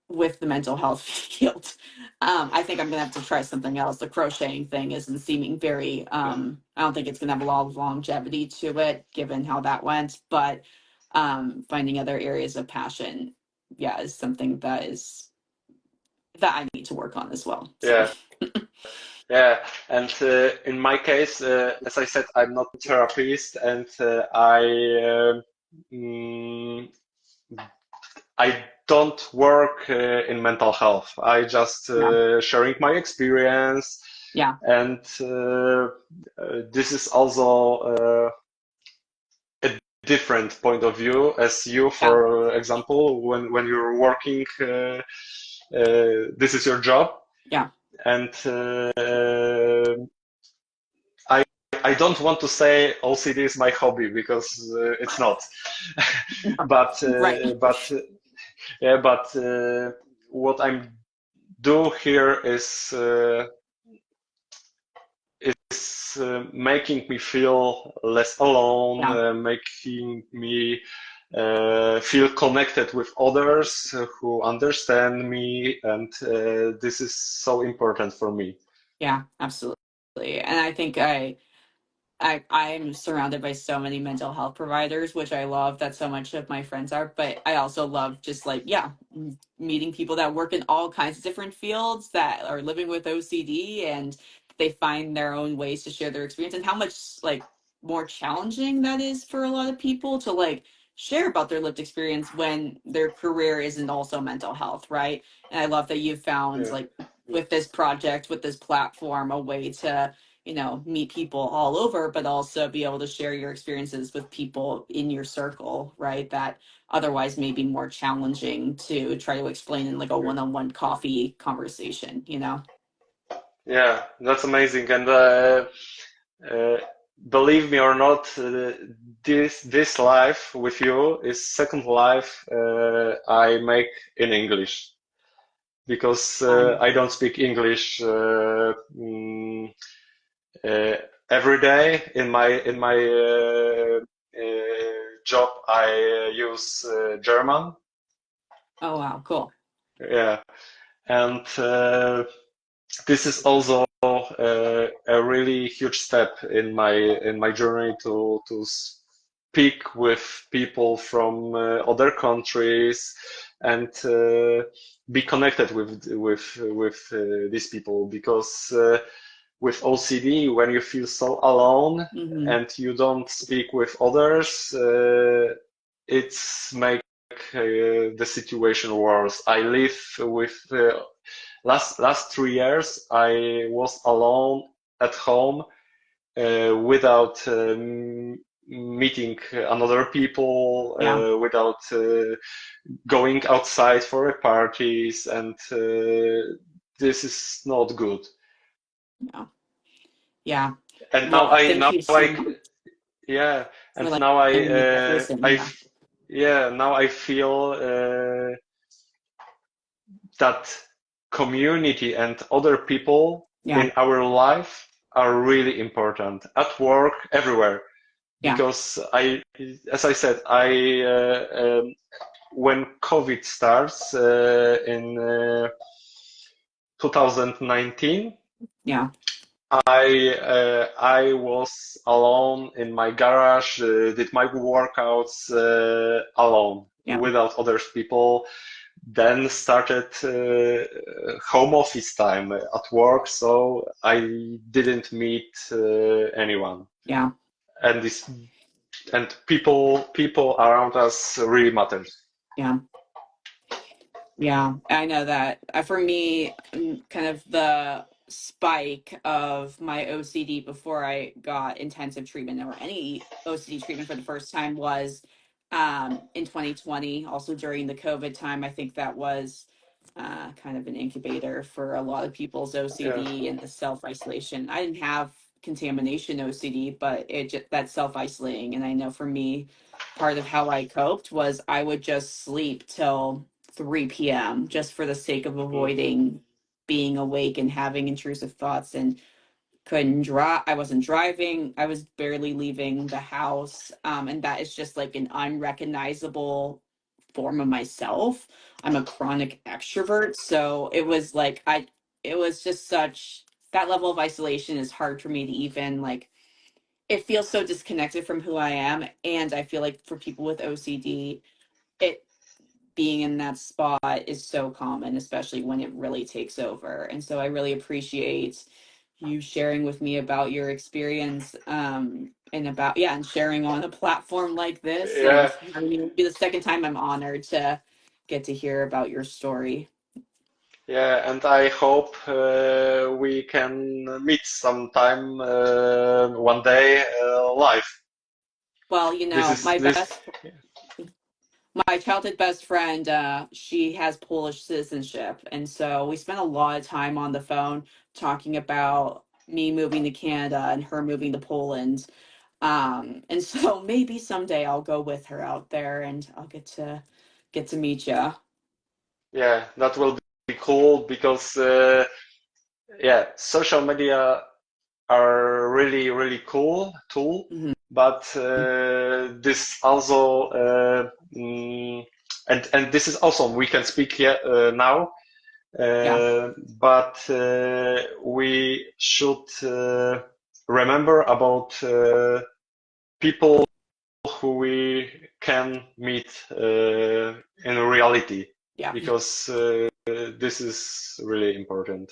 with the mental health field. I think I'm gonna have to try something else. The crocheting thing isn't seeming very. yeah, I don't think it's gonna have a lot of longevity to it, given how that went. But finding other areas of passion, yeah, is something that I need to work on as well. So yeah. Yeah, and in my case, as I said, I'm not a therapist, and mm, I don't work in mental health. I just yeah, sharing my experience, yeah, and this is also a different point of view as you, yeah, for example, when you're working, this is your job, yeah. and I I don't want to say OCD is my hobby because it's not. but Right. yeah, but what I'm do here is making me feel less alone, Yeah. making me feel connected with others who understand me, and this is so important for me. Yeah. Absolutely. And I think I'm surrounded by so many mental health providers, which I love that so much of my friends are, but I also love just like, yeah, meeting people that work in all kinds of different fields that are living with OCD, and they find their own ways to share their experience, and how much like more challenging that is for a lot of people to like share about their lived experience when their career isn't also mental health, right? And I love that you've found Yeah, like with this project, with this platform, a way to, meet people all over, but also be able to share your experiences with people in your circle, right? That otherwise may be more challenging to try to explain in like a one-on-one coffee conversation. Yeah, that's amazing. And uh, believe me or not, this life with you is second life I make in English because Um, I don't speak English uh, every day. In my job, I use German. oh wow, cool. Yeah, and this is also a really huge step in my journey to speak with people from other countries and be connected with these people because with OCD, when you feel so alone Hmm. and you don't speak with others, it's make the situation worse. I live with last 3 years. I was alone at home without meeting another people, Yeah, without going outside for parties, and this is not good. yeah, yeah. And Well, thank you so much yeah, for and like now giving me that wisdom. Yeah, yeah, now I feel that community and other people yeah, in our life are really important at work, everywhere. yeah, Because as I said, when COVID starts in 2019, yeah, I was alone in my garage, did my workouts alone yeah, without other people. Then started home office time at work, so I didn't meet anyone. yeah. And this and people around us really matters. Yeah. Yeah, I know that. For me, kind of the spike of my OCD before I got intensive treatment or any OCD treatment for the first time was in 2020, also during the COVID time. I think that was kind of an incubator for a lot of people's Yeah, OCD and the self-isolation. I didn't have contamination OCD, but it just that self-isolating. And I know for me, part of how I coped was I would just sleep till 3 p.m. just for the sake of mm, avoiding being awake and having intrusive thoughts, and couldn't drive. I wasn't driving. I was barely leaving the house. And that is just like an unrecognizable form of myself. I'm a chronic extrovert. So it was like, it was just such, that level of isolation is hard for me to even like, it feels so disconnected from who I am. And I feel like for people with OCD, it being in that spot is so common, especially when it really takes over. And so I really appreciate you sharing with me about your experience, and about, yeah, and sharing on a platform like this. And yeah, I mean, it'll be the second time I'm honored to get to hear about your story. yeah. And I hope we can meet sometime one day live. Well, This is this. my childhood best friend, she has Polish citizenship, and so we spent a lot of time on the phone talking about me moving to Canada and her moving to Poland. And so maybe someday I'll go with her out there and I'll get to meet you. Yeah, that will be cool because yeah, social media are really cool tool, Hmm. but this also and this is awesome. We can speak here now, Yeah, but we should remember about people who we can meet in reality yeah, because this is really important.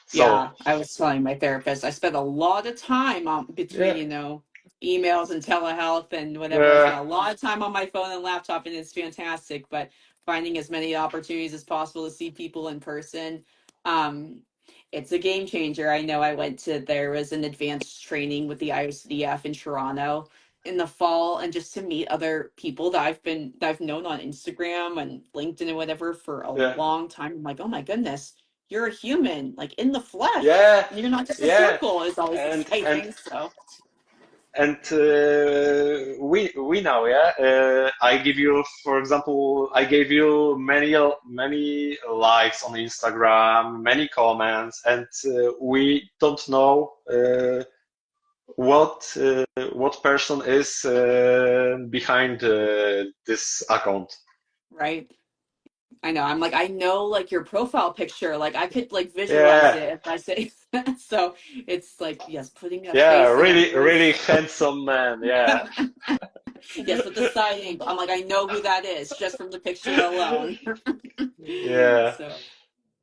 So yeah. I was telling my therapist I spent a lot of time on between, yeah, emails and telehealth and whatever. I yeah, spent a lot of time on my phone and laptop, and it's fantastic. But finding as many opportunities as possible to see people in person Um, it's a game changer. I know there was an advanced training with the IOCDF in Toronto in the fall, and just to meet other people that I've known on Instagram and LinkedIn and whatever for a Yeah, long time. I'm like, oh my goodness, you're a human, like in the flesh. yeah, You're not just a yeah, circle, is always and and exciting. So and we know, yeah. I give you, for example, I gave you many likes on Instagram, many comments, and we don't know what person is behind this account. right. I know. I'm like, I know like your profile picture. Like I could like visualize Yeah, it if I say so it's like, yes, putting a yeah, face and a really voice. handsome man. Yeah, Yes, with the side angle. I'm like, I know who that is just from the picture alone. yeah. So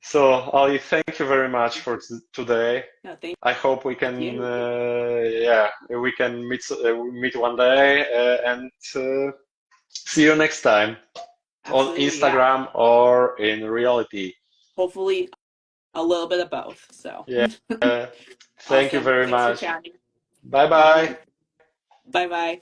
So, Ali, thank you very much for today. no, thank I hope we can, you. yeah, we can meet one day and see you next time on Absolutely, yeah. Instagram or in reality. Hopefully a little bit of both. So Yeah, thank you awesome. very Thanks for much. chatting. Bye All bye. right. Bye bye.